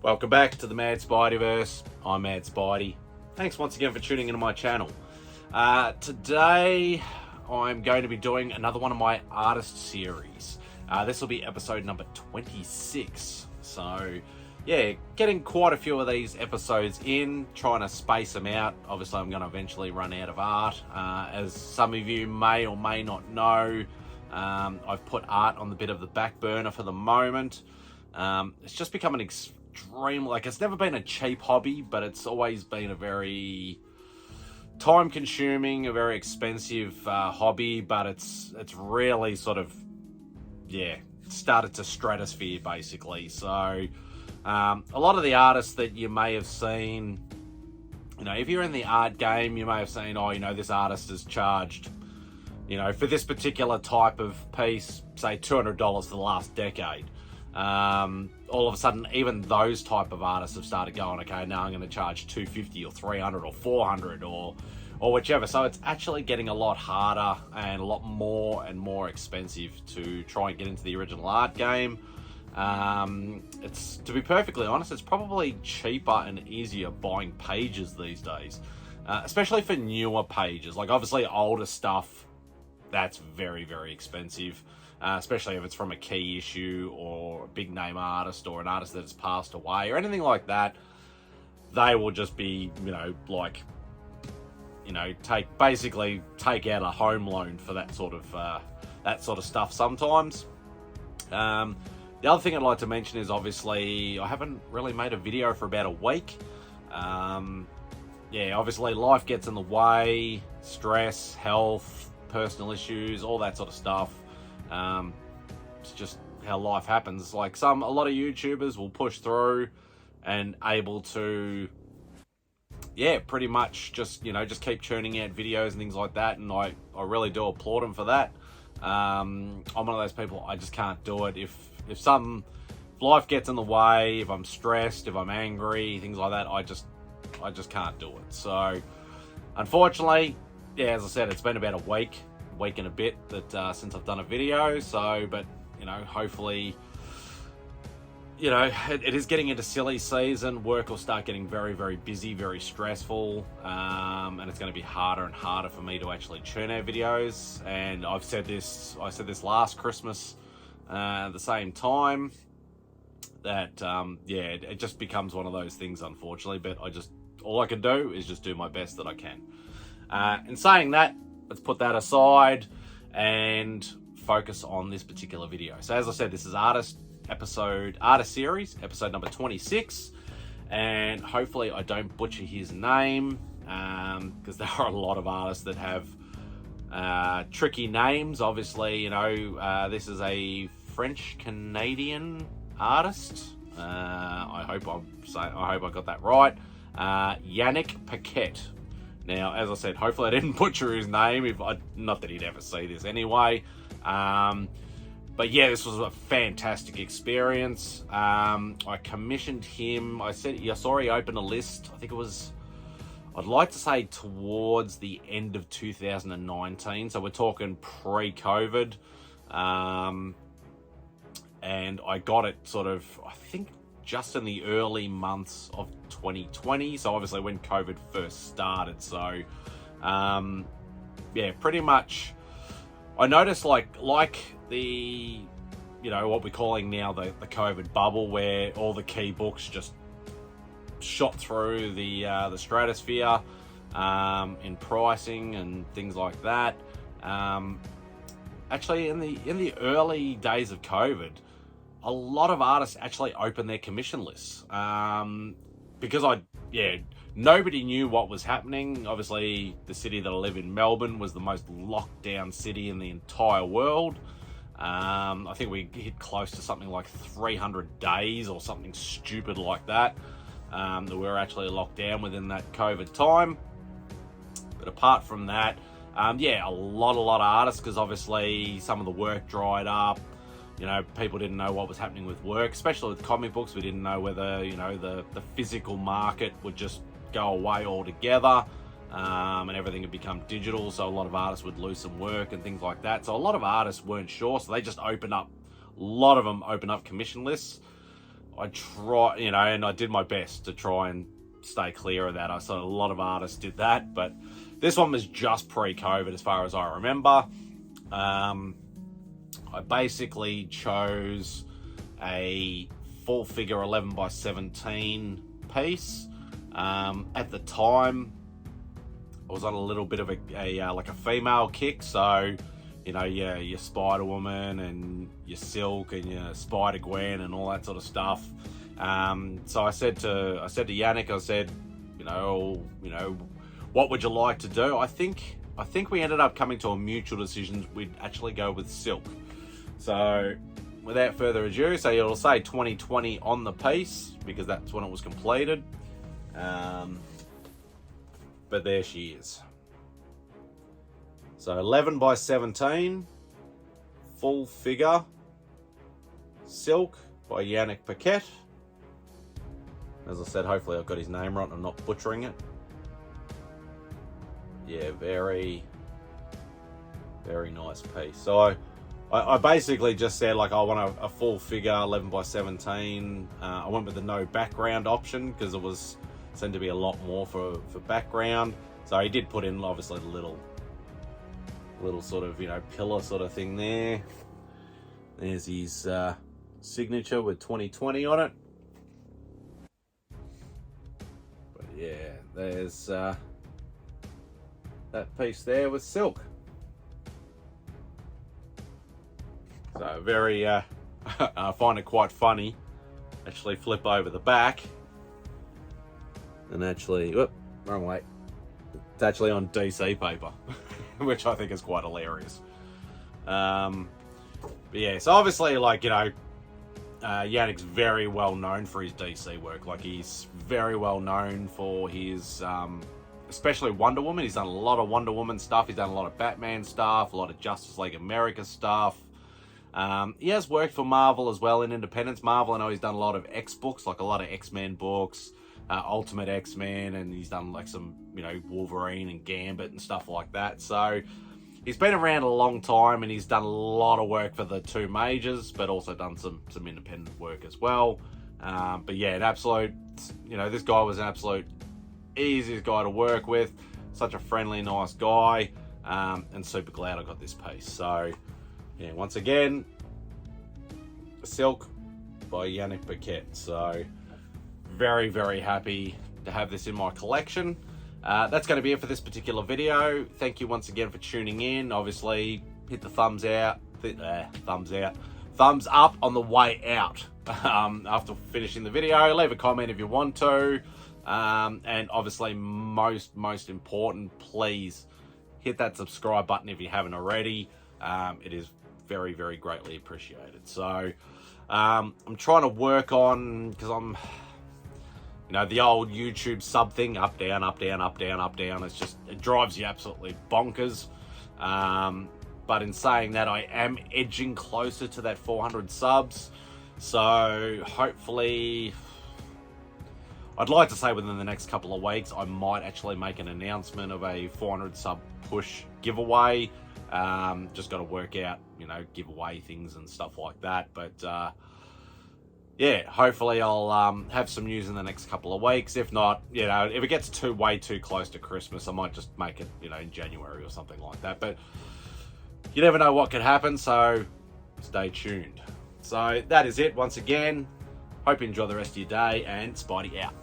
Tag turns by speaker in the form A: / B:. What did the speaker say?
A: Welcome back to the Mad Spideyverse. I'm Mad Spidey. Thanks once again for tuning into my channel. Today I'm going to be doing another one of my artist series. This will be episode number 26. So yeah, getting quite a few of these episodes in, trying to space them out. Obviously I'm going to eventually run out of art. As some of you may or may not know, I've put art on the bit of the back burner for the moment. It's just become an extreme, it's never been a cheap hobby, but it's always been a very time consuming, a very expensive hobby, but it's really sort of, started to stratosphere basically. So a lot of the artists that you may have seen, if you're in the art game, you may have seen, this artist has charged, for this particular type of piece, say $200 for the last decade. All of a sudden, even those type of artists have started going, okay, now I'm going to charge $250 or $300 or $400 or whichever. So it's actually getting a lot harder and a lot more and more expensive to try and get into the original art game. It's, to be perfectly honest, it's probably cheaper and easier buying pages these days, especially for newer pages. Like obviously older stuff, that's very, very expensive. Especially if it's from a key issue or a big name artist or an artist that has passed away or anything like that. They will just be, take out a home loan for that sort of stuff sometimes. The other thing I'd like to mention is obviously I haven't really made a video for about a week. Obviously life gets in the way, stress, health, personal issues, all that sort of stuff. It's just how life happens. Like a lot of YouTubers will push through and able to, pretty much just keep churning out videos and things like that. And I really do applaud them for that. I'm one of those people, I just can't do it. If life gets in the way, if I'm stressed, if I'm angry, things like that, I just can't do it. So unfortunately, as I said, it's been about a week and a bit that since I've done a video. So, but hopefully, it is getting into silly season. Work will start getting very, very busy, very stressful, and it's going to be harder and harder for me to actually churn out videos. And I said this last Christmas at the same time that it just becomes one of those things, unfortunately. But all I can do is just do my best that I can. In saying that, let's put that aside and focus on this particular video. So as I said, this is artist series, episode number 26. And hopefully I don't butcher his name, because there are a lot of artists that have tricky names. Obviously, this is a French-Canadian artist. I hope I got that right. Yanick Paquette. Now, as I said, hopefully I didn't butcher his name. Not that he'd ever see this anyway. But yeah, this was a fantastic experience. I commissioned him. I saw he opened a list. I think it was, I'd like to say towards the end of 2019. So we're talking pre-COVID. And I got it sort of, I think, just in the early months of 2020, so obviously when COVID first started. So pretty much I noticed like the what we're calling now the COVID bubble, where all the key books just shot through the stratosphere in pricing and things like that. Actually in the early days of COVID, a lot of artists actually opened their commission lists, because nobody knew what was happening. Obviously, the city that I live in, Melbourne, was the most locked down city in the entire world. I think we hit close to something like 300 days or something stupid like that, that we were actually locked down within that COVID time. But apart from that, a lot of artists, because obviously some of the work dried up. People didn't know what was happening with work, especially with comic books. We didn't know whether, the physical market would just go away altogether, and everything had become digital. So a lot of artists would lose some work and things like that. So a lot of artists weren't sure. So they just a lot of them open up commission lists. I try, you know, and I did my best to try and stay clear of that. I saw a lot of artists did that, but this one was just pre-COVID as far as I remember. I basically chose a full figure 11 by 17 piece. At the time, I was on a little bit of like a female kick, so you know, your Spider Woman and your Silk and your Spider Gwen and all that sort of stuff. So I said to Yanick, I said, you know, what would you like to do? I think we ended up coming to a mutual decision. We'd actually go with Silk. So without further ado, so it'll say 2020 on the piece because that's when it was completed. But there she is. So 11 by 17, full figure, Silk by Yanick Paquette. As I said, hopefully I've got his name right and I'm not butchering it. Yeah, very, very nice piece. So I basically just said, like, I want a full figure 11 by 17. I went with the no background option because it was seemed to be a lot more for background. So he did put in obviously the little sort of, you know, pillar sort of thing there. There's his signature with 2020 on it. But yeah, there's that piece there with Silk. So very, I find it quite funny. Actually flip over the back. And actually, whoop, wrong way. It's actually on DC paper, which I think is quite hilarious. But yeah, so obviously, like, you know, Yannick's very well known for his DC work. Like, he's very well known for his, especially Wonder Woman. He's done a lot of Wonder Woman stuff. He's done a lot of Batman stuff, a lot of Justice League America stuff. He has worked for Marvel as well in independence. Marvel, I know he's done a lot of X books, like a lot of X-Men books. Ultimate X-Men, and he's done like some, you know, Wolverine and Gambit and stuff like that. So he's been around a long time, and he's done a lot of work for the two majors, but also done some independent work as well. But yeah, an absolute, you know, this guy was an absolute easiest guy to work with. Such a friendly, nice guy, and super glad I got this piece. So yeah, once again, Silk by Yanick Paquette. So very, very happy to have this in my collection. That's going to be it for this particular video. Thank you once again for tuning in. Obviously, hit the thumbs up on the way out after finishing the video. Leave a comment if you want to. And obviously, most important, please hit that subscribe button if you haven't already. It is very, very greatly appreciated. So I'm trying to work on, because I'm, you know, the old YouTube sub thing, up, down, up, down, up, down, up, down. It's just, it drives you absolutely bonkers. But in saying that, I am edging closer to that 400 subs. So hopefully, I'd like to say within the next couple of weeks, I might actually make an announcement of a 400 sub push giveaway. Just got to work out, you know, giveaway things and stuff like that. But yeah, hopefully I'll have some news in the next couple of weeks. If not, you know, if it gets way too close to Christmas, I might just make it, you know, in January or something like that. But you never know what could happen, so stay tuned. So that is it once again. Hope you enjoy the rest of your day, and Spidey out.